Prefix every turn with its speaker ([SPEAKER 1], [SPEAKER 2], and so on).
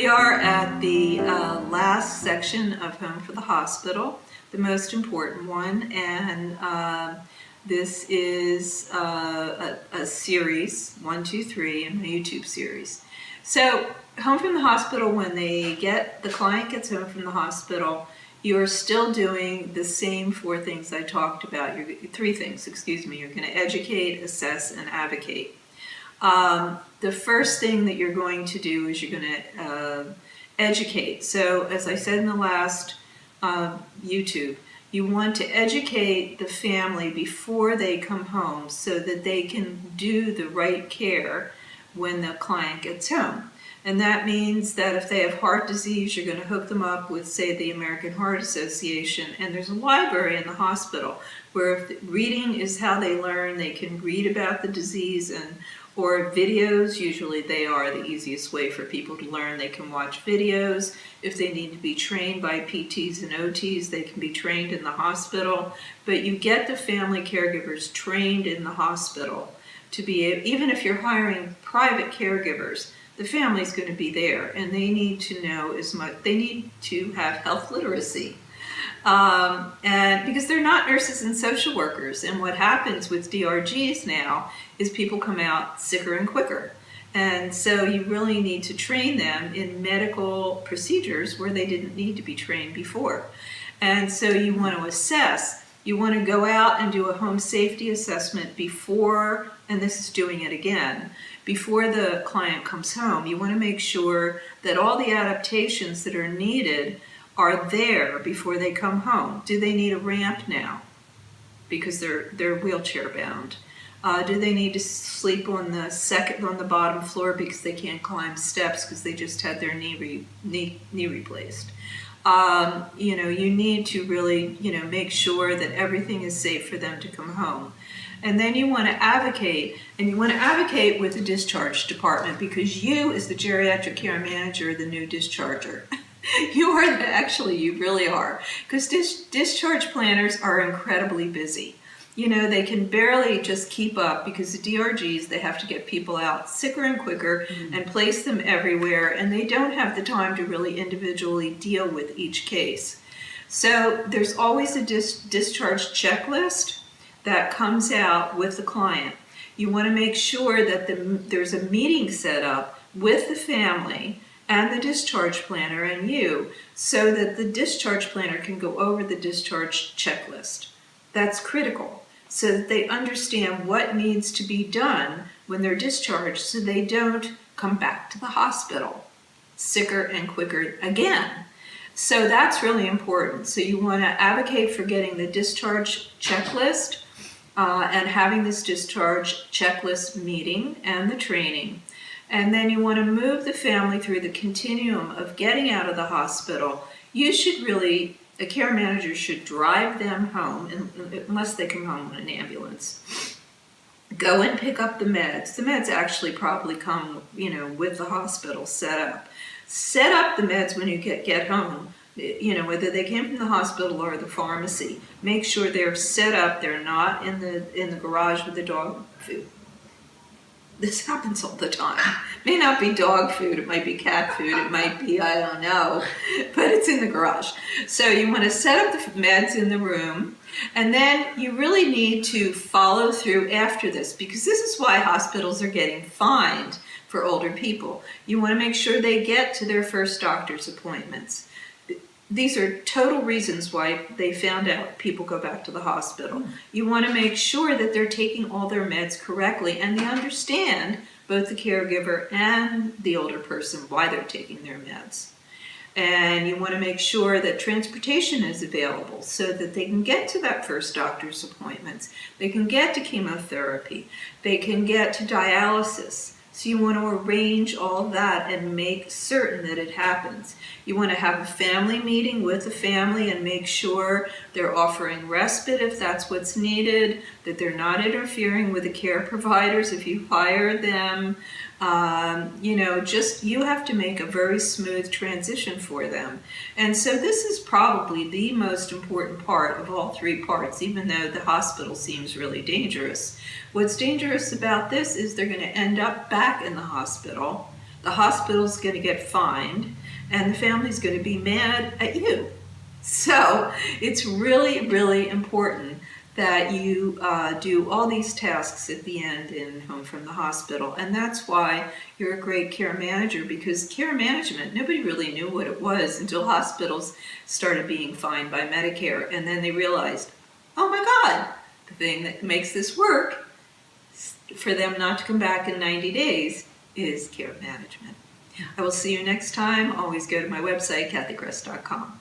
[SPEAKER 1] are at the last section of Home for the Hospital, the most important one, and this is a series, 1, 2, 3, in my YouTube series. So, Home from the Hospital, when the client gets home from the hospital, you are still doing the same 4 things I talked about. 3 things, excuse me. You're going to educate, assess, and advocate. The first thing that you're going to do is you're going to educate. So, as I said in the last YouTube, you want to educate the family before they come home so that they can do the right care when the client gets home. And that means that if they have heart disease, you're going to hook them up with, say, the American Heart Association. And there's a library in the hospital where if reading is how they learn, they can read about the disease, or videos. Usually they are the easiest way for people to learn. They can watch videos. If they need to be trained by PTs and OTs, they can be trained in the hospital. But you get the family caregivers trained in the hospital to be able, even if you're hiring private caregivers, the family's going to be there, and they need to know as much. They need to have health literacy, and because they're not nurses and social workers. And what happens with DRGs now is people come out sicker and quicker, and so you really need to train them in medical procedures where they didn't need to be trained before. And so you want to assess. You want to go out and do a home safety assessment before, and this is doing it again, before the client comes home. You want to make sure that all the adaptations that are needed are there before they come home. Do they need a ramp now because they're wheelchair bound? Do they need to sleep on the bottom floor because they can't climb steps because they just had their knee replaced? You need to really, make sure that everything is safe for them to come home. And then you want to advocate, and you want to advocate with the discharge department, because you, as the geriatric care manager, are the new discharger. You really are. Because discharge planners are incredibly busy. They can barely just keep up because the DRGs, they have to get people out sicker and quicker and place them everywhere, and they don't have the time to really individually deal with each case. So there's always a discharge checklist that comes out with the client. You want to make sure that there's a meeting set up with the family and the discharge planner and you, so that the discharge planner can go over the discharge checklist. That's critical, so that they understand what needs to be done when they're discharged, so they don't come back to the hospital sicker and quicker again. So that's really important. So you want to advocate for getting the discharge checklist and having this discharge checklist meeting and the training. And then you want to move the family through the continuum of getting out of the hospital. A care manager should drive them home, unless they come home in an ambulance. Go and pick up the meds. The meds actually probably come, with the hospital set up. Set up the meds when you get home, whether they came from the hospital or the pharmacy. Make sure they're set up. They're not in the garage with the dog food. This happens all the time. It may not be dog food, it might be cat food, it might be, I don't know, but it's in the garage. So you want to set up the meds in the room, and then you really need to follow through after this, because this is why hospitals are getting fined for older people. You want to make sure they get to their first doctor's appointments. These are total reasons why they found out people go back to the hospital. You want to make sure that they're taking all their meds correctly, and they understand, both the caregiver and the older person, why they're taking their meds. And you want to make sure that transportation is available so that they can get to that first doctor's appointments. They can get to chemotherapy. They can get to dialysis. So you want to arrange all that and make certain that it happens. You want to have a family meeting with the family and make sure they're offering respite if that's what's needed, that they're not interfering with the care providers if you hire them. You have to make a very smooth transition for them. And so this is probably the most important part of all 3 parts, even though the hospital seems really dangerous. What's dangerous about this is they're going to end up back in the hospital the hospital's going to get fined, and the family's going to be mad at you. So it's really, really important that you do all these tasks at the end in Home from the Hospital. And that's why you're a great care manager, because care management, nobody really knew what it was until hospitals started being fined by Medicare. And then they realized, oh my God, the thing that makes this work for them not to come back in 90 days is care management. I will see you next time. Always go to my website, cathycress.com.